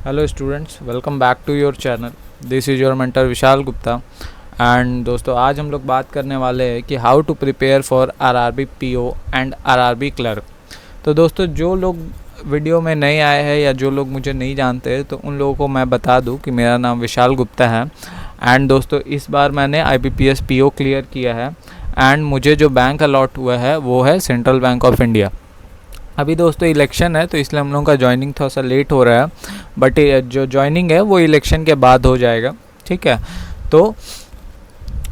Hello students, welcome back to your channel. This is your mentor Vishal Gupta. And दोस्तों, आज हम लोग बात करने वाले हैं कि how to prepare for RRB PO and RRB clerk. तो दोस्तों, जो लोग वीडियो में नए आए हैं या जो लोग मुझे नहीं जानते, तो उन लोगों को मैं बता दूं कि मेरा नाम विशाल गुप्ता है। एंड दोस्तों, इस बार मैंने आईबीपीएस पीओ क्लियर किया है एंड मुझे जो बैंक अलॉट हुआ है वो है सेंट्रल बैंक ऑफ इंडिया। अभी दोस्तों इलेक्शन है, तो इसलिए हम लोगों का ज्वाइनिंग थोड़ा सा लेट हो रहा है, बट जो ज्वाइनिंग है वो इलेक्शन के बाद हो जाएगा। ठीक है, तो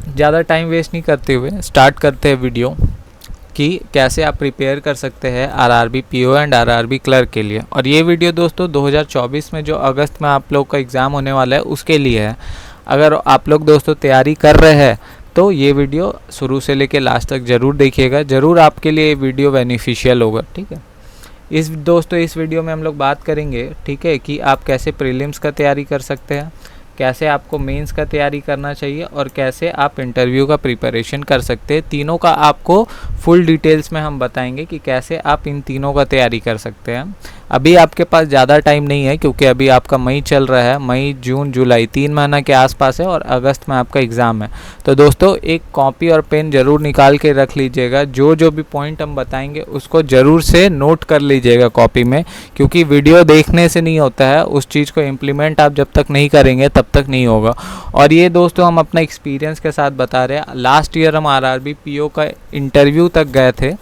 ज़्यादा टाइम वेस्ट नहीं करते हुए स्टार्ट करते हैं वीडियो कि कैसे आप प्रिपेयर कर सकते हैं RRB PO and RRB clerk के लिए। और ये वीडियो दोस्तों 2024 में जो अगस्त में आप लोग का एग्ज़ाम होने वाला है उसके लिए है। अगर आप लोग दोस्तों तैयारी कर रहे हैं तो ये वीडियो शुरू से लेके लास्ट तक ज़रूर देखिएगा, ज़रूर आपके लिए ये वीडियो बेनिफिशियल होगा। ठीक है, इस वीडियो में हम लोग बात करेंगे, ठीक है, कि आप कैसे प्रीलिम्स का तैयारी कर सकते हैं, कैसे आपको मेंस का तैयारी करना चाहिए और कैसे आप इंटरव्यू का प्रिपरेशन कर सकते हैं। तीनों का आपको फुल डिटेल्स में हम बताएंगे कि कैसे आप इन तीनों का तैयारी कर सकते हैं। अभी आपके पास ज़्यादा टाइम नहीं है क्योंकि अभी आपका मई चल रहा है, मई जून जुलाई 3 महीना के आसपास है और अगस्त में आपका एग्ज़ाम है। तो दोस्तों, एक कॉपी और पेन ज़रूर निकाल के रख लीजिएगा। जो जो भी पॉइंट हम बताएंगे उसको ज़रूर से नोट कर लीजिएगा कॉपी में, क्योंकि वीडियो देखने से नहीं होता है, उस चीज़ को इम्प्लीमेंट आप जब तक नहीं करेंगे तब तक नहीं होगा। और ये दोस्तों हम अपना एक्सपीरियंस के साथ बता रहे हैं। लास्ट ईयर हम आरआरबी पीओ का इंटरव्यू तक गए थे,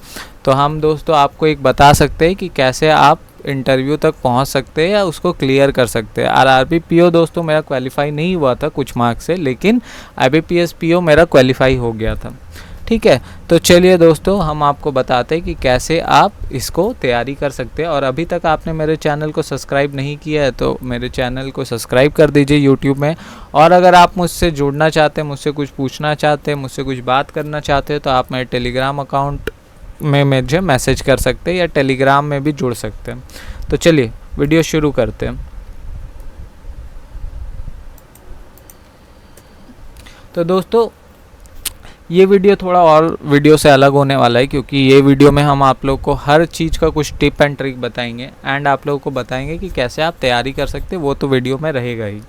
तो हम दोस्तों आपको एक बता सकते हैं कि कैसे आप इंटरव्यू तक पहुंच सकते हैं या उसको क्लियर कर सकते हैं। आरआरबी पीओ दोस्तों मेरा क्वालिफाई नहीं हुआ था कुछ मार्क्स से, लेकिन आईबीपीएस पीओ मेरा क्वालिफाई हो गया था। ठीक है, तो चलिए दोस्तों हम आपको बताते हैं कि कैसे आप इसको तैयारी कर सकते हैं। और अभी तक आपने मेरे चैनल को सब्सक्राइब नहीं किया है तो मेरे चैनल को सब्सक्राइब कर दीजिए यूट्यूब में। और अगर आप मुझसे जुड़ना चाहते हैं, मुझसे कुछ पूछना चाहते हैं, मुझसे कुछ बात करना चाहते हैं, तो आप मेरे टेलीग्राम अकाउंट में मुझे मैसेज कर सकते हैं या टेलीग्राम में भी जुड़ सकते हैं। तो चलिए वीडियो शुरू करते हैं। तो दोस्तों, ये वीडियो थोड़ा और वीडियो से अलग होने वाला है, क्योंकि ये वीडियो में हम आप लोग को हर चीज़ का कुछ टिप एंड ट्रिक बताएंगे एंड आप लोगों को बताएंगे कि कैसे आप तैयारी कर सकते हैं। वो तो वीडियो में रहेगा ही।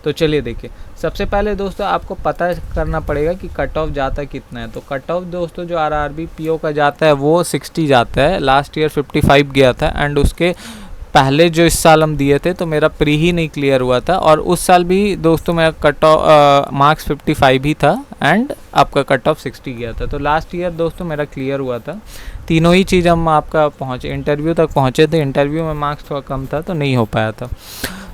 तो चलिए देखिए, सबसे पहले दोस्तों आपको पता करना पड़ेगा कि कट ऑफ जाता कितना है। तो कट ऑफ दोस्तों जो आरआरबी पीओ का जाता है वो 60 जाता है। लास्ट ईयर 55 गया था एंड उसके पहले जो इस साल हम दिए थे तो मेरा प्री ही नहीं क्लियर हुआ था, और उस साल भी दोस्तों मेरा कट ऑफ मार्क्स 55 ही था एंड आपका कट ऑफ 60 गया था। तो लास्ट ईयर दोस्तों मेरा क्लियर हुआ था। तीनों ही चीज़ हम आपका पहुँचे, इंटरव्यू तक पहुँचे थे। इंटरव्यू में मार्क्स थोड़ा कम था तो नहीं हो पाया था।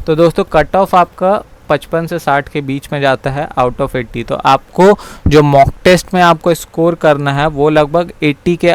तो दोस्तों कट ऑफ आपका 55 से 60 के बीच में जाता है आउट ऑफ 80। तो आपको जो मॉक टेस्ट में आपको स्कोर करना है वो लगभग 80 के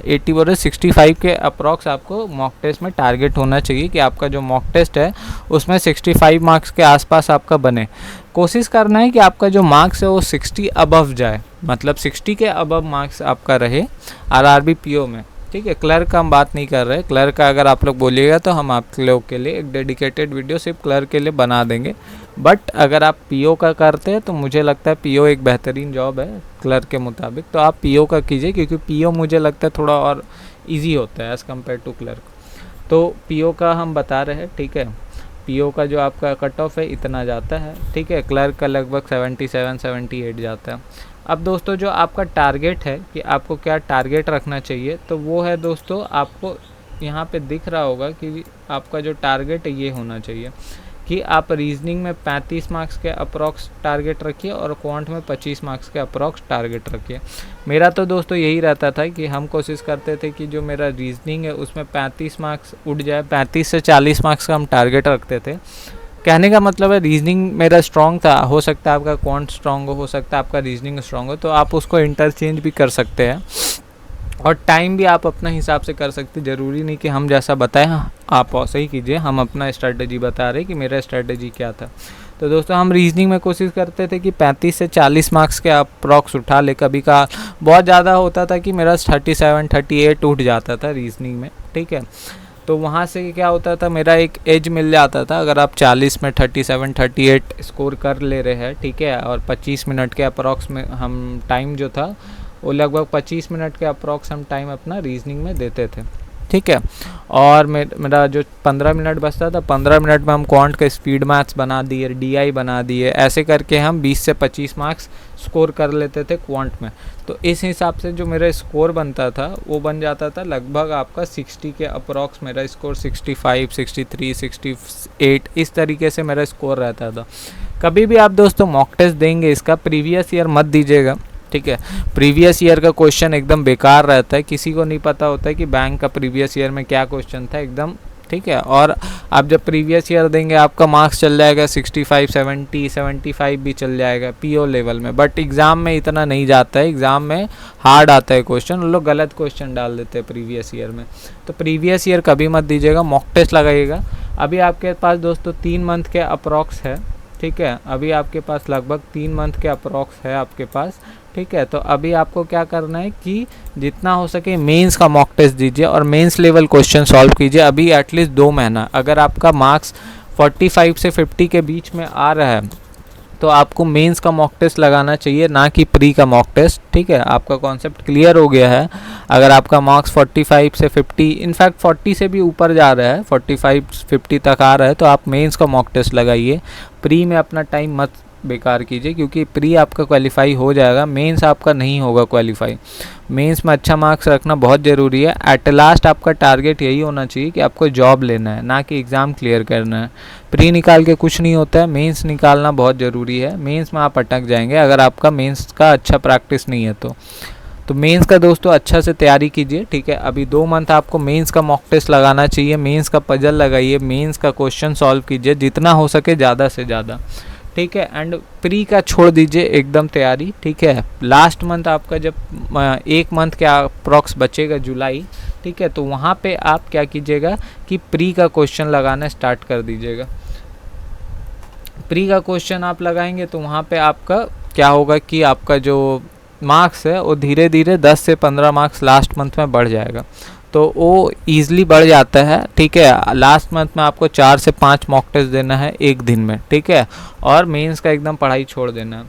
80 बोले 65 के अप्रॉक्स आपको मॉक टेस्ट में टारगेट होना चाहिए कि आपका जो मॉक टेस्ट है उसमें 65 मार्क्स के आसपास आपका बने। कोशिश करना है कि आपका जो मार्क्स है वो 60 अबव जाए, मतलब 60 के अबव मार्क्स आपका रहे आरआरबी पीओ में। ठीक है, क्लर्क का हम बात नहीं कर रहे। क्लर्क का अगर आप लोग बोलिएगा तो हम आप लोग के लिए एक डेडिकेटेड वीडियो सिर्फ क्लर्क के लिए बना देंगे। बट अगर आप पीओ का करते हैं तो मुझे लगता है पीओ एक बेहतरीन जॉब है क्लर्क के मुताबिक, तो आप पीओ का कीजिए, क्योंकि पीओ मुझे लगता है थोड़ा और इजी होता है एज़ कम्पेयर टू क्लर्क। तो पीओ का हम बता रहे हैं। ठीक है, पीओ का जो आपका कट ऑफ है इतना जाता है। ठीक है, क्लर्क का लगभग 77-78 जाता है। अब दोस्तों जो आपका टारगेट है कि आपको क्या टारगेट रखना चाहिए, तो वो है दोस्तों आपको यहाँ पे दिख रहा होगा कि आपका जो टारगेट है ये होना चाहिए कि आप रीजनिंग में 35 मार्क्स के अप्रॉक्स टारगेट रखिए और क्वांट में 25 मार्क्स के अप्रॉक्स टारगेट रखिए। मेरा तो दोस्तों यही रहता था कि हम कोशिश करते थे कि जो मेरा रीजनिंग है उसमें 35 मार्क्स उठ जाए, 35 से 40 मार्क्स का हम टारगेट रखते थे। कहने का मतलब है रीजनिंग मेरा स्ट्रॉन्ग था, हो सकता है आपका क्वांट स्ट्रॉन्ग हो सकता है आपका रीजनिंग स्ट्रॉन्ग हो, तो आप उसको इंटरचेंज भी कर सकते हैं और टाइम भी आप अपना हिसाब से कर सकते हैं। ज़रूरी नहीं कि हम जैसा बताएं आप वैसे ही कीजिए। हम अपना स्ट्रेटजी बता रहे कि मेरा स्ट्रेटजी क्या था। तो दोस्तों हम रीजनिंग में कोशिश करते थे कि 35 से 40 मार्क्स के अप्रॉक्स उठा ले। कभी का बहुत ज़्यादा होता था कि मेरा 37-38 उठ जाता था रीजनिंग में। ठीक है, तो वहाँ से क्या होता था, मेरा एक एज मिल जाता था। अगर आप 40 में 37-38 स्कोर कर ले रहे हैं, ठीक है, और 25 मिनट के अप्रॉक्स में हम टाइम जो था वो लगभग 25 मिनट के अप्रॉक्स हम टाइम अपना रीजनिंग में देते थे। ठीक है। और मेरा जो 15 मिनट बचता था, 15 मिनट में हम क्वांट का स्पीड मैथ्स बना दिए, डीआई बना दिए, ऐसे करके हम 20 से 25 मार्क्स स्कोर कर लेते थे क्वांट में। तो इस हिसाब से जो मेरा स्कोर बनता था वो बन जाता था लगभग आपका 60 के अप्रॉक्स। मेरा स्कोर 65, 63, 68 इस तरीके से मेरा स्कोर रहता था। कभी भी आप दोस्तों मॉक टेस्ट देंगे इसका प्रीवियस ईयर मत दीजिएगा, ठीक है। प्रीवियस ईयर का क्वेश्चन एकदम बेकार रहता है, किसी को नहीं पता होता है कि बैंक का प्रीवियस ईयर में क्या क्वेश्चन था एकदम, ठीक है। और आप जब प्रीवियस ईयर देंगे आपका मार्क्स चल जाएगा 65, 70, 75 भी चल जाएगा पीओ लेवल में, बट एग्ज़ाम में इतना नहीं जाता है। एग्ज़ाम में हार्ड आता है क्वेश्चन, लोग गलत क्वेश्चन डाल देते हैं प्रीवियस ईयर में। तो प्रीवियस ईयर कभी मत दीजिएगा, मॉक टेस्ट लगाइएगा। अभी आपके पास दोस्तों 3 मंथ के अप्रॉक्स है, ठीक है। अभी आपके पास लगभग 3 मंथ के अप्रॉक्स है आपके पास, ठीक है। तो अभी आपको क्या करना है कि जितना हो सके मेंस का मॉक टेस्ट दीजिए और मेंस लेवल क्वेश्चन सॉल्व कीजिए। अभी एटलीस्ट 2 महीना, अगर आपका मार्क्स 45 से 50 के बीच में आ रहा है तो आपको मेंस का मॉक टेस्ट लगाना चाहिए, ना कि प्री का मॉक टेस्ट, ठीक है। आपका कॉन्सेप्ट क्लियर हो गया है। अगर आपका मार्क्स 45 से 50, इनफैक्ट 40 से भी ऊपर जा रहा है, 45 50 तक आ रहा है, तो आप मेंस का मॉक टेस्ट लगाइए। प्री में अपना टाइम मत बेकार कीजिए, क्योंकि प्री आपका क्वालिफाई हो जाएगा, मेंस आपका नहीं होगा क्वालिफाई। मेंस में अच्छा मार्क्स रखना बहुत ज़रूरी है। एट लास्ट आपका टारगेट यही होना चाहिए कि आपको जॉब लेना है, ना कि एग्ज़ाम क्लियर करना है। प्री निकाल के कुछ नहीं होता है, मेंस निकालना बहुत ज़रूरी है। मेंस में आप अटक जाएंगे अगर आपका मेंस का अच्छा प्रैक्टिस नहीं है तो मेंस का दोस्तों अच्छा से तैयारी कीजिए, ठीक है। अभी 2 मंथ आपको मेंस का मॉक टेस्ट लगाना चाहिए, मेंस का पजल लगाइए, मेंस का क्वेश्चन सॉल्व कीजिए जितना हो सके ज़्यादा से ज़्यादा, ठीक है। एंड प्री का छोड़ दीजिए एकदम तैयारी, ठीक है। लास्ट मंथ आपका जब 1 मंथ के अप्रॉक्स बचेगा जुलाई, ठीक है, तो वहाँ पे आप क्या कीजिएगा कि प्री का क्वेश्चन लगाना स्टार्ट कर दीजिएगा। प्री का क्वेश्चन आप लगाएंगे तो वहाँ पे आपका क्या होगा कि आपका जो मार्क्स है वो धीरे धीरे 10 से 15 मार्क्स लास्ट मंथ में बढ़ जाएगा, तो वो ईज़िली बढ़ जाता है, ठीक है। लास्ट मंथ में आपको 4 से 5 मॉक टेस्ट देना है एक दिन में, ठीक है, और मेंस का एकदम पढ़ाई छोड़ देना है।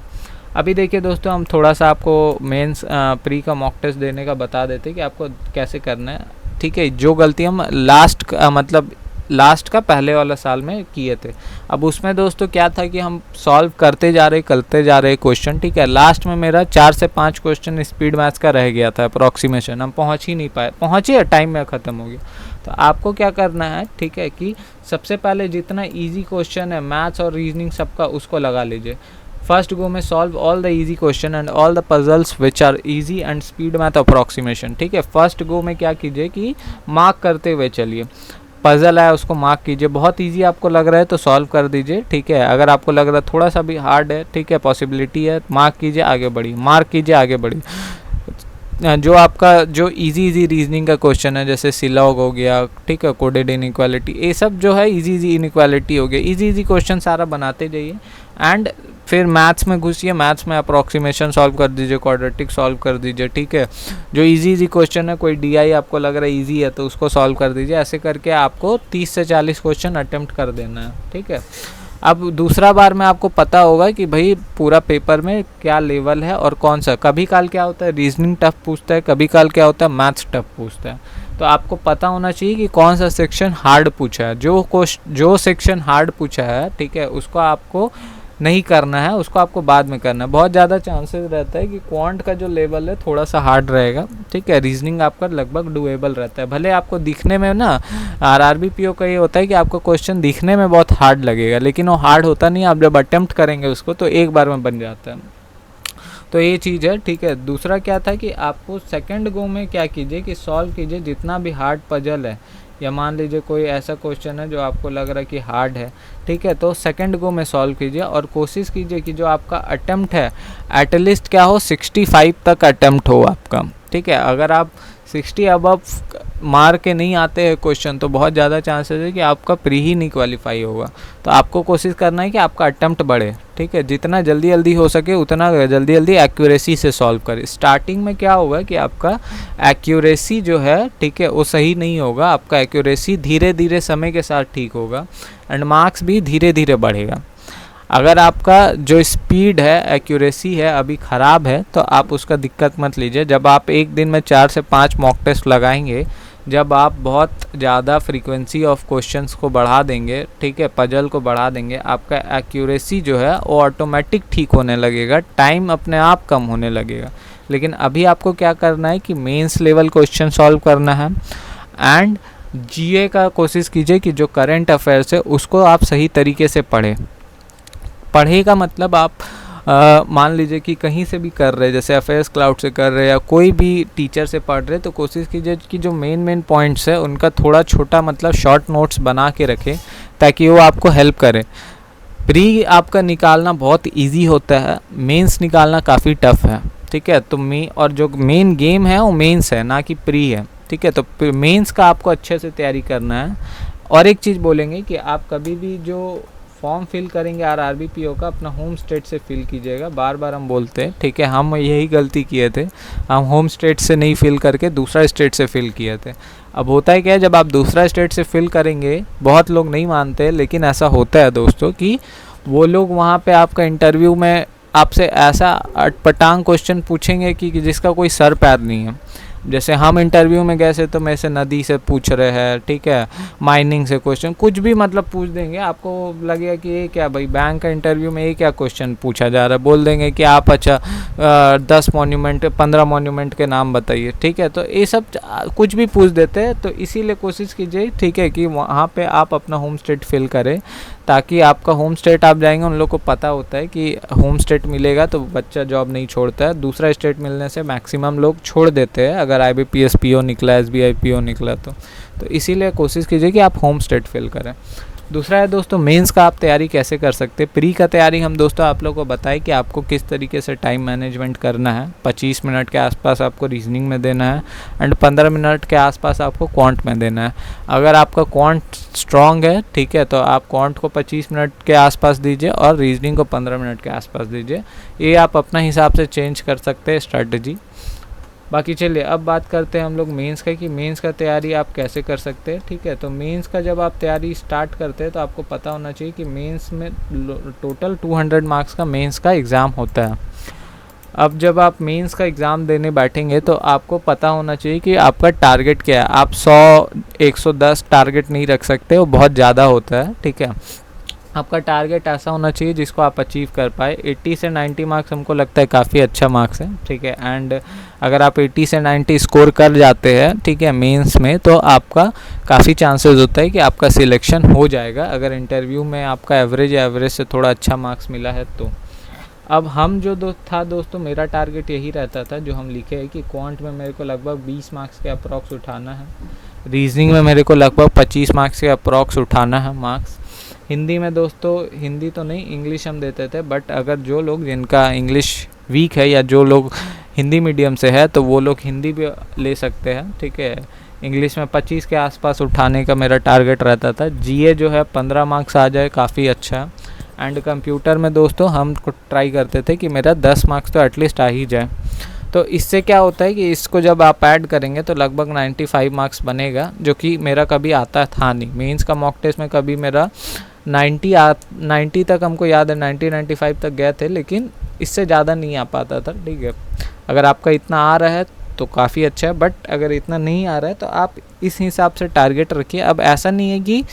अभी देखिए दोस्तों, हम थोड़ा सा आपको मेंस प्री का मॉक टेस्ट देने का बता देते हैं कि आपको कैसे करना है, ठीक है। जो गलती हम लास्ट का पहले वाला साल में किए थे, अब उसमें दोस्तों क्या था कि हम सॉल्व करते जा रहे क्वेश्चन, ठीक है। लास्ट में मेरा 4 से 5 क्वेश्चन स्पीड मैथ्स का रह गया था अप्रॉक्सीमेशन, हम पहुंच ही नहीं पाए, पहुंचे टाइम में ख़त्म हो गया। तो आपको क्या करना है, ठीक है, कि सबसे पहले जितना ईजी क्वेश्चन है मैथ्स और रीजनिंग सबका उसको लगा लीजिए। फर्स्ट गो में solve all the easy question and all the puzzles which are easy and speed math approximation, ठीक है। फर्स्ट गो में क्या कीजिए कि मार्क करते हुए चलिए, पजल है उसको मार्क कीजिए, बहुत इजी आपको लग रहा है तो सॉल्व कर दीजिए, ठीक है। अगर आपको लग रहा है थोड़ा सा भी हार्ड है, ठीक है, पॉसिबिलिटी है, मार्क कीजिए आगे बढ़िए, मार्क कीजिए आगे बढ़िए। जो आपका जो इजी रीजनिंग का क्वेश्चन है जैसे सिलॉग हो गया, ठीक है, कोडेड इनइक्वालिटी, ये सब जो है इजी इनइक्वालिटी हो गया, इजी क्वेश्चन सारा बनाते जाइए। एंड फिर मैथ्स में घुसिए, मैथ्स में अप्रॉक्सीमेशन सॉल्व कर दीजिए, क्वाड्रेटिक सॉल्व कर दीजिए, ठीक है। जो इजी क्वेश्चन है, कोई डीआई आपको लग रहा है इजी है तो उसको सॉल्व कर दीजिए। ऐसे करके आपको 30 से 40 क्वेश्चन अटेम्प्ट कर देना है, ठीक है। अब दूसरा बार में आपको पता होगा कि भाई पूरा पेपर में क्या लेवल है और कौन सा, कभी काल क्या होता है रीजनिंग टफ पूछता है, कभी काल क्या होता है मैथ्स टफ पूछता है। तो आपको पता होना चाहिए कि कौन सा सेक्शन हार्ड पूछा है। जो सेक्शन हार्ड पूछा है, ठीक है, उसको आपको नहीं करना है, उसको आपको बाद में करना है। बहुत ज़्यादा चांसेस रहता है कि क्वांट का जो लेवल है थोड़ा सा हार्ड रहेगा, ठीक है। रीजनिंग आपका लगभग डुएबल रहता है, भले आपको दिखने में ना आरआरबी पीओ का ये होता है कि आपको क्वेश्चन दिखने में बहुत हार्ड लगेगा, लेकिन वो हार्ड होता नहीं। आप जब अटेम्प्ट करेंगे उसको तो एक बार में बन जाता है। तो ये चीज़ है, ठीक है। दूसरा क्या था कि आपको सेकंड गो में क्या कीजिए कि सॉल्व कीजिए जितना भी हार्ड पजल है, या मान लीजिए कोई ऐसा क्वेश्चन है जो आपको लग रहा है कि हार्ड है, ठीक है, तो सेकंड गो में सॉल्व कीजिए और कोशिश कीजिए कि जो आपका अटेम्प्ट है एटलीस्ट क्या हो 65 तक अटेम्प्ट हो आपका, ठीक है। अगर आप 60 अबव मार के नहीं आते हैं क्वेश्चन तो बहुत ज़्यादा चांसेस है कि आपका प्री ही नहीं क्वालिफाई होगा। तो आपको कोशिश करना है कि आपका अटेम्प्ट बढ़े, ठीक है। जितना जल्दी हो सके उतना जल्दी एक्यूरेसी से सॉल्व करें। स्टार्टिंग में क्या होगा कि आपका एक्यूरेसी जो है, ठीक है, वो सही नहीं होगा। आपका एक्यूरेसी धीरे धीरे समय के साथ ठीक होगा एंड मार्क्स भी धीरे धीरे बढ़ेगा। अगर आपका जो स्पीड है, एक्यूरेसी है अभी ख़राब है तो आप उसका दिक्कत मत लीजिए। जब आप एक दिन में 4 से 5 मॉक टेस्ट लगाएंगे जब आप बहुत ज़्यादा फ्रीक्वेंसी ऑफ क्वेश्चंस को बढ़ा देंगे, ठीक है, पजल को बढ़ा देंगे, आपका एक्यूरेसी जो है वो ऑटोमेटिक ठीक होने लगेगा, टाइम अपने आप कम होने लगेगा। लेकिन अभी आपको क्या करना है कि मेंस लेवल क्वेश्चन सॉल्व करना है एंड जीए का कोशिश कीजिए कि जो करंट अफेयर्स है उसको आप सही तरीके से पढ़े का मतलब आप मान लीजिए कि कहीं से भी कर रहे, जैसे अफेयर्स क्लाउड से कर रहे या कोई भी टीचर से पढ़ रहे, तो कोशिश कीजिए कि जो मेन पॉइंट्स है उनका थोड़ा छोटा मतलब शॉर्ट नोट्स बना के रखें ताकि वो आपको हेल्प करे। प्री आपका निकालना बहुत इजी होता है, मेंस निकालना काफ़ी टफ है, ठीक है। तो और जो मेन गेम है वो मेंस है, ना कि प्री है, ठीक है। तो मेंस का आपको अच्छे से तैयारी करना है। और एक चीज़ बोलेंगे कि आप कभी भी जो फॉर्म फिल करेंगे RRBPO का, अपना होम स्टेट से फिल कीजिएगा। बार बार हम बोलते हैं, ठीक है, हम यही गलती किए थे, हम होम स्टेट से नहीं फिल करके दूसरा स्टेट से फिल किए थे। अब होता है क्या है, जब आप दूसरा स्टेट से फिल करेंगे, बहुत लोग नहीं मानते लेकिन ऐसा होता है दोस्तों कि वो लोग वहाँ पे आपका इंटरव्यू में आपसे ऐसा अटपटांग क्वेश्चन पूछेंगे कि जिसका कोई सर पैर नहीं है। जैसे हम इंटरव्यू में गए तो मेरे से नदी से पूछ रहे हैं, ठीक है, माइनिंग से क्वेश्चन, कुछ भी मतलब पूछ देंगे, आपको लगेगा कि ये क्या भाई, बैंक का इंटरव्यू में ये क्या क्वेश्चन पूछा जा रहा है। बोल देंगे कि आप अच्छा 10 मॉन्यूमेंट 15 मॉन्यूमेंट के नाम बताइए, ठीक है। तो ये सब कुछ भी पूछ देते हैं, तो इसीलिए कोशिश कीजिए, ठीक है, कि वहाँ पे आप अपना होम स्टेट फिल करें ताकि आपका होम स्टेट आप जाएंगे, उन लोग को पता होता है कि होम स्टेट मिलेगा तो बच्चा जॉब नहीं छोड़ता है। दूसरा स्टेट मिलने से मैक्सिमम लोग छोड़ देते हैं अगर IBPS PO निकला, SBI PO निकला तो इसीलिए कोशिश कीजिए कि आप होम स्टेट फिल करें। दूसरा है दोस्तों मेंस का आप तैयारी कैसे कर सकते हैं। प्री का तैयारी हम दोस्तों आप लोगों को बताएं कि आपको किस तरीके से टाइम मैनेजमेंट करना है। 25 मिनट के आसपास आपको रीजनिंग में देना है एंड 15 मिनट के आसपास आपको क्वांट में देना है। अगर आपका क्वांट स्ट्रॉन्ग है, ठीक है, तो आप क्वांट को 25 मिनट के आसपास दीजिए और रीजनिंग को 15 मिनट के आसपास दीजिए। ये आप अपना हिसाब से चेंज कर सकते हैं स्ट्रैटेजी। बाकी चलिए अब बात करते हैं हम लोग मेंस का, कि मेंस का तैयारी आप कैसे कर सकते हैं, ठीक है। तो मेंस का जब आप तैयारी स्टार्ट करते हैं तो आपको पता होना चाहिए कि मेंस में टोटल 200 मार्क्स का मेंस का एग्ज़ाम होता है। अब जब आप मेंस का एग्ज़ाम देने बैठेंगे तो आपको पता होना चाहिए कि आपका टारगेट क्या है। आप 100-110 टारगेट नहीं रख सकते, वो बहुत ज़्यादा होता है, ठीक है। आपका टारगेट ऐसा होना चाहिए जिसको आप अचीव कर पाए। 80 से 90 मार्क्स हमको लगता है काफ़ी अच्छा मार्क्स है, ठीक है। एंड अगर आप 80 से 90 स्कोर कर जाते हैं, ठीक है, मेंस में, तो आपका काफ़ी चांसेस होता है कि आपका सिलेक्शन हो जाएगा अगर इंटरव्यू में आपका एवरेज से थोड़ा अच्छा मार्क्स मिला है तो। अब हम जो दोस्तों मेरा टारगेट यही रहता था जो हम लिखे है कि क्वांट में मेरे को लगभग 20 मार्क्स के अप्रॉक्स उठाना है, रीजनिंग में मेरे को लगभग 25 मार्क्स के अप्रॉक्स उठाना है मार्क्स। हिंदी में दोस्तों, हिंदी तो नहीं, इंग्लिश हम देते थे, बट अगर जो लोग जिनका इंग्लिश वीक है या जो लोग हिंदी मीडियम से है तो वो लोग हिंदी भी ले सकते हैं, ठीक है। इंग्लिश में 25 के आसपास उठाने का मेरा टारगेट रहता था। जीए जो है 15 मार्क्स आ जाए काफ़ी अच्छा। एंड कंप्यूटर में दोस्तों हम ट्राई करते थे कि मेरा 10 मार्क्स तो एटलीस्ट आ ही जाए। तो इससे क्या होता है कि इसको जब आप ऐड करेंगे तो लगभग 95 मार्क्स बनेगा, जो कि मेरा कभी आता था नहीं। मेंस का मॉक टेस्ट में कभी मेरा 90 तक हमको याद है, 90-95 तक गए थे, लेकिन इससे ज़्यादा नहीं आ पाता था, ठीक है। अगर आपका इतना आ रहा है तो काफ़ी अच्छा है, बट अगर इतना नहीं आ रहा है तो आप इस हिसाब से टारगेट रखिए। अब ऐसा नहीं है कि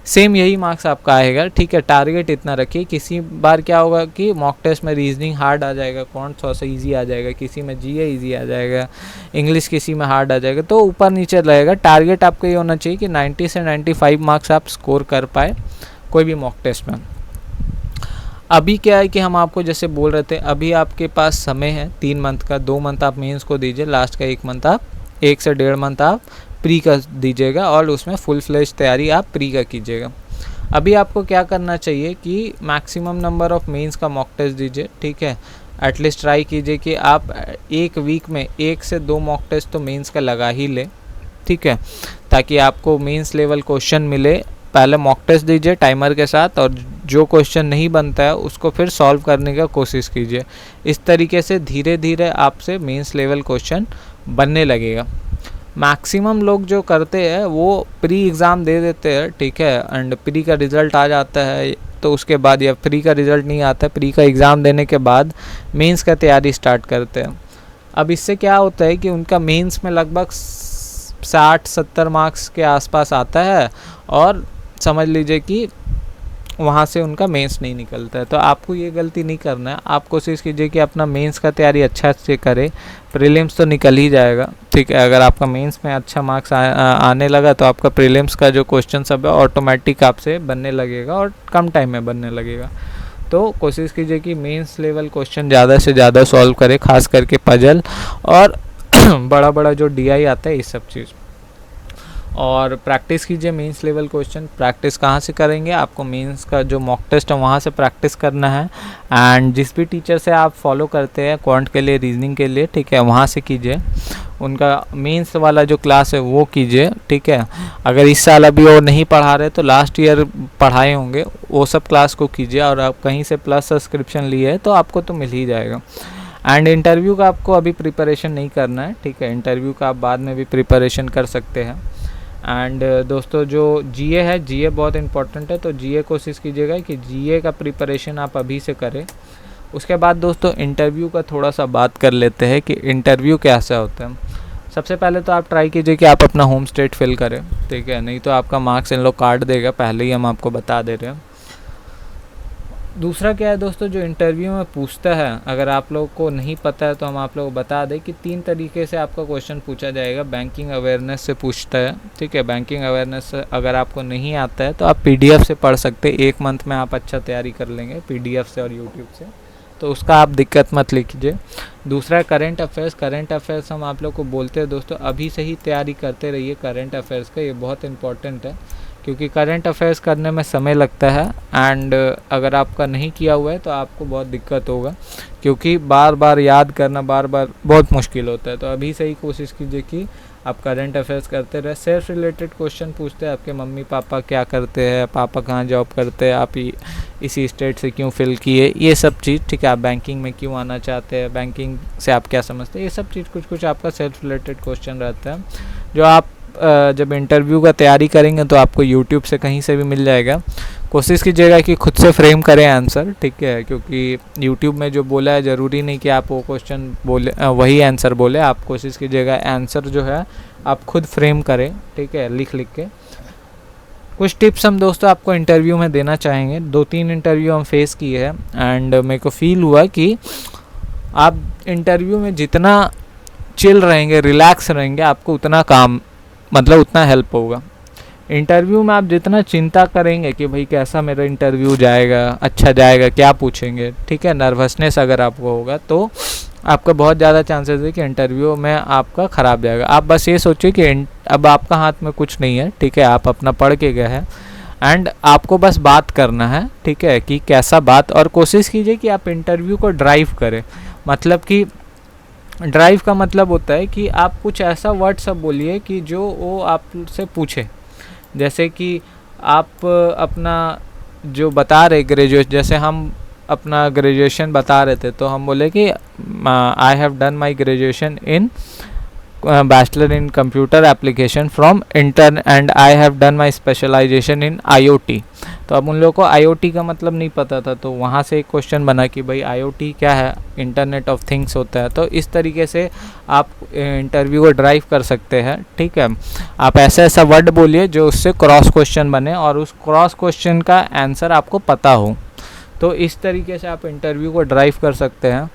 सेम यही मार्क्स आपका आएगा, ठीक है, टारगेट इतना रखिए। किसी बार क्या होगा कि मॉक टेस्ट में रीजनिंग हार्ड आ जाएगा, क्वांट थोड़ा सा ईजी आ जाएगा, किसी में जीए ईजी आ जाएगा, इंग्लिश किसी में हार्ड आ जाएगा, तो ऊपर नीचे रहेगा। टारगेट आपका ये होना चाहिए कि 90 से 95 मार्क्स आप स्कोर कर पाए कोई भी मॉक टेस्ट में। अभी क्या है कि हम आपको जैसे बोल रहे थे, अभी आपके पास समय है 3 मंथ का, 2 मंथ आप मेंस को दीजिए, लास्ट का 1 मंथ आप 1 से 1.5 मंथ आप प्री का दीजिएगा और उसमें फुल फ्लेज तैयारी आप प्री का कीजिएगा। अभी आपको क्या करना चाहिए कि मैक्सिमम नंबर ऑफ मेंस का मॉक टेस्ट दीजिए, ठीक है। एटलीस्ट ट्राई कीजिए कि आप एक वीक में 1 से 2 मॉक टेस्ट तो मेंस का लगा ही लें, ठीक है, ताकि आपको मेंस लेवल क्वेश्चन मिले। पहले मॉक टेस्ट दीजिए टाइमर के साथ और जो क्वेश्चन नहीं बनता है उसको फिर सॉल्व करने का कोशिश कीजिए। इस तरीके से धीरे धीरे आपसे मेंस लेवल क्वेश्चन बनने लगेगा। मैक्सिमम लोग जो करते हैं वो प्री एग्ज़ाम दे देते हैं, ठीक है, एंड प्री का रिज़ल्ट आ जाता है तो उसके बाद, या प्री का रिज़ल्ट नहीं आता, प्री का एग्ज़ाम देने के बाद मेंस का तैयारी स्टार्ट करते हैं। अब इससे क्या होता है कि उनका मेंस में लगभग 60-70 मार्क्स के आसपास आता है और समझ लीजिए कि वहाँ से उनका मेंस नहीं निकलता है। तो आपको ये गलती नहीं करना है। आप कोशिश कीजिए कि अपना मेंस का तैयारी अच्छा से करें। प्रीलिम्स तो निकल ही जाएगा, ठीक है। अगर आपका मेंस में अच्छा मार्क्स आने लगा तो आपका प्रीलिम्स का जो क्वेश्चन सब है ऑटोमेटिक आपसे बनने लगेगा और कम टाइम में बनने लगेगा। तो कोशिश कीजिए कि मेंस लेवल क्वेश्चन ज़्यादा से ज़्यादा सॉल्व करें, खास करके पजल और बड़ा बड़ा जो DI आता है, इस सब चीज़। और प्रैक्टिस कीजिए मेंस लेवल क्वेश्चन। प्रैक्टिस कहाँ से करेंगे? आपको मेंस का जो मॉक टेस्ट है वहाँ से प्रैक्टिस करना है। एंड जिस भी टीचर से आप फॉलो करते हैं क्वांट के लिए, रीजनिंग के लिए, ठीक है, वहाँ से कीजिए। उनका मेंस वाला जो क्लास है वो कीजिए, ठीक है। अगर इस साल अभी वो नहीं पढ़ा रहे तो लास्ट ईयर पढ़ाए होंगे वो सब क्लास को कीजिए। और आप कहीं से प्लस सब्सक्रिप्शन लिए है तो आपको तो मिल ही जाएगा। एंड इंटरव्यू का आपको अभी प्रिपरेशन नहीं करना है, ठीक है। इंटरव्यू का आप बाद में भी प्रिपरेशन कर सकते हैं। एंड दोस्तों जो GA है, GA बहुत इंपॉर्टेंट है, तो GA कोशिश कीजिएगा कि GA का प्रिपरेशन आप अभी से करें। उसके बाद दोस्तों इंटरव्यू का थोड़ा सा बात कर लेते हैं कि इंटरव्यू कैसा होता है। सबसे पहले तो आप ट्राई कीजिए कि आप अपना होम स्टेट फिल करें, ठीक है, नहीं तो आपका मार्क्स इन लोग काट देगा, पहले ही हम आपको बता दे रहे हैं। दूसरा क्या है दोस्तों, जो इंटरव्यू में पूछता है, अगर आप लोग को नहीं पता है तो हम आप लोग को बता दें कि 3 तरीके से आपका क्वेश्चन पूछा जाएगा। बैंकिंग अवेयरनेस से पूछता है, ठीक है। बैंकिंग अवेयरनेस अगर आपको नहीं आता है तो आप PDF से पढ़ सकते हैं। 1 मंथ में आप अच्छा तैयारी कर लेंगे PDF से और यूट्यूब से, तो उसका आप दिक्कत मत लीजिए। दूसरा करंट अफेयर्स। करंट अफेयर्स हम आप लोग को बोलते हैं दोस्तों, अभी से ही तैयारी करते रहिए करंट अफेयर्स का, ये बहुत इंपॉर्टेंट है क्योंकि करंट अफेयर्स करने में समय लगता है। एंड अगर आपका नहीं किया हुआ है तो आपको बहुत दिक्कत होगा क्योंकि बार बार याद करना बहुत मुश्किल होता है। तो अभी से ही कोशिश कीजिए कि आप करंट अफेयर्स करते रहे। सेल्फ रिलेटेड क्वेश्चन पूछते हैं, आपके मम्मी पापा क्या करते हैं, पापा कहाँ जॉब करते हैं, आप इसी स्टेट से क्यों फिल किए, ये सब चीज़, ठीक है। आप बैंकिंग में क्यों आना चाहते हैं, बैंकिंग से आप क्या समझते हैं, ये सब चीज़ कुछ आपका सेल्फ रिलेटेड क्वेश्चन रहता है जो आप जब इंटरव्यू का तैयारी करेंगे तो आपको यूट्यूब से कहीं से भी मिल जाएगा। कोशिश कीजिएगा कि खुद से फ्रेम करें आंसर, ठीक है, क्योंकि यूट्यूब में जो बोला है ज़रूरी नहीं कि आप वो क्वेश्चन बोले वही आंसर बोले। आप कोशिश कीजिएगा आंसर जो है आप खुद फ्रेम करें, ठीक है, लिख के। कुछ टिप्स हम दोस्तों आपको इंटरव्यू में देना चाहेंगे। 2-3 इंटरव्यू हम फेस किए हैं एंड मेरे को फील हुआ कि आप इंटरव्यू में जितना चिल रहेंगे, रिलैक्स रहेंगे, आपको उतना काम उतना हेल्प होगा। इंटरव्यू में आप जितना चिंता करेंगे कि भाई कैसा मेरा इंटरव्यू जाएगा, अच्छा जाएगा, क्या पूछेंगे, ठीक है, नर्वसनेस अगर आपको होगा तो आपका बहुत ज़्यादा चांसेस है कि इंटरव्यू में आपका ख़राब जाएगा। आप बस ये सोचिए कि अब आपका हाथ में कुछ नहीं है, ठीक है, आप अपना पढ़ के गए हैं एंड आपको बस बात करना है, ठीक है, कि कैसा बात। और कोशिश कीजिए कि आप इंटरव्यू को ड्राइव करें। मतलब कि ड्राइव का मतलब होता है कि आप कुछ ऐसा वर्ड सब बोलिए कि जो वो आपसे पूछे। जैसे कि आप अपना जो बता रहे ग्रेजुएट, जैसे हम अपना ग्रेजुएशन बता रहे थे तो हम बोले कि I have done my graduation in bachelor in computer application from inter and I have done my specialisation in IoT। तो अब उन लोगों को IoT का मतलब नहीं पता था, तो वहाँ से एक क्वेश्चन बना कि भाई IoT क्या है, इंटरनेट ऑफ थिंग्स होता है। तो इस तरीके से आप इंटरव्यू को ड्राइव कर सकते हैं, ठीक है। आप ऐसा वर्ड बोलिए जो उससे क्रॉस क्वेश्चन बने और उस क्रॉस क्वेश्चन का आंसर आपको पता हो। तो इस तरीके से आप इंटरव्यू को ड्राइव कर सकते हैं।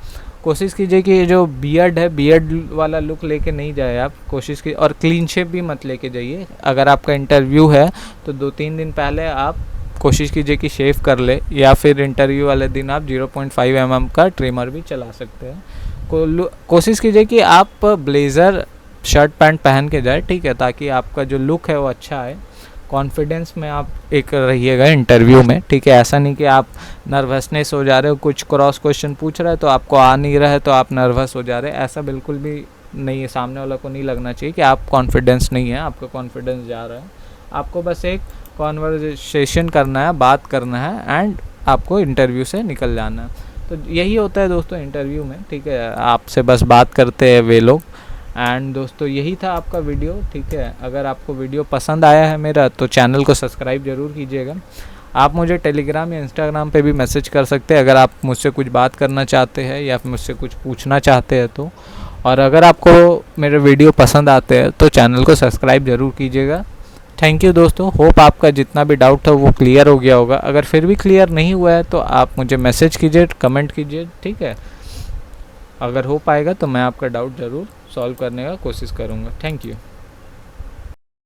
कोशिश कीजिए कि ये जो बियर्ड है, बियर्ड वाला लुक लेके नहीं जाए आप, कोशिश की, और क्लीन शेप भी मत लेके जाइए। अगर आपका इंटरव्यू है तो 2-3 दिन पहले आप कोशिश कीजिए कि शेव कर ले, या फिर इंटरव्यू वाले दिन आप 0.5 mm का ट्रिमर भी चला सकते हैं। कोशिश कीजिए कि आप ब्लेज़र शर्ट पैंट पहन के जाए, ठीक है, ताकि आपका जो लुक है वो अच्छा आए। कॉन्फिडेंस में आप एक रहिएगा इंटरव्यू में, ठीक है। ऐसा नहीं कि आप नर्वसनेस हो जा रहे हो, कुछ क्रॉस क्वेश्चन पूछ रहा है तो आपको आ नहीं रहा है तो आप नर्वस हो जा रहे हैं, ऐसा बिल्कुल भी नहीं है। सामने वाला को नहीं लगना चाहिए कि आप कॉन्फिडेंस नहीं है, आपका कॉन्फिडेंस जा रहा है। आपको बस एक कॉन्वर्सेशन करना है, बात करना है एंड आपको इंटरव्यू से निकल जाना है। तो यही होता है दोस्तों इंटरव्यू में, ठीक है, आपसे बस बात करते हैं वे लोग। एंड दोस्तों यही था आपका वीडियो, ठीक है। अगर आपको वीडियो पसंद आया है मेरा तो चैनल को सब्सक्राइब ज़रूर कीजिएगा। आप मुझे टेलीग्राम या इंस्टाग्राम पे भी मैसेज कर सकते हैं अगर आप मुझसे कुछ बात करना चाहते हैं या मुझसे कुछ पूछना चाहते हैं तो। और अगर आपको मेरे वीडियो पसंद आते हैं तो चैनल को सब्सक्राइब ज़रूर कीजिएगा। थैंक यू दोस्तों, होप आपका जितना भी डाउट था वो क्लियर हो गया होगा। अगर फिर भी क्लियर नहीं हुआ है तो आप मुझे मैसेज कीजिए, कमेंट कीजिए, ठीक है। अगर हो पाएगा तो मैं आपका डाउट ज़रूर सॉल्व करने का कोशिश करूँगा। Thank you.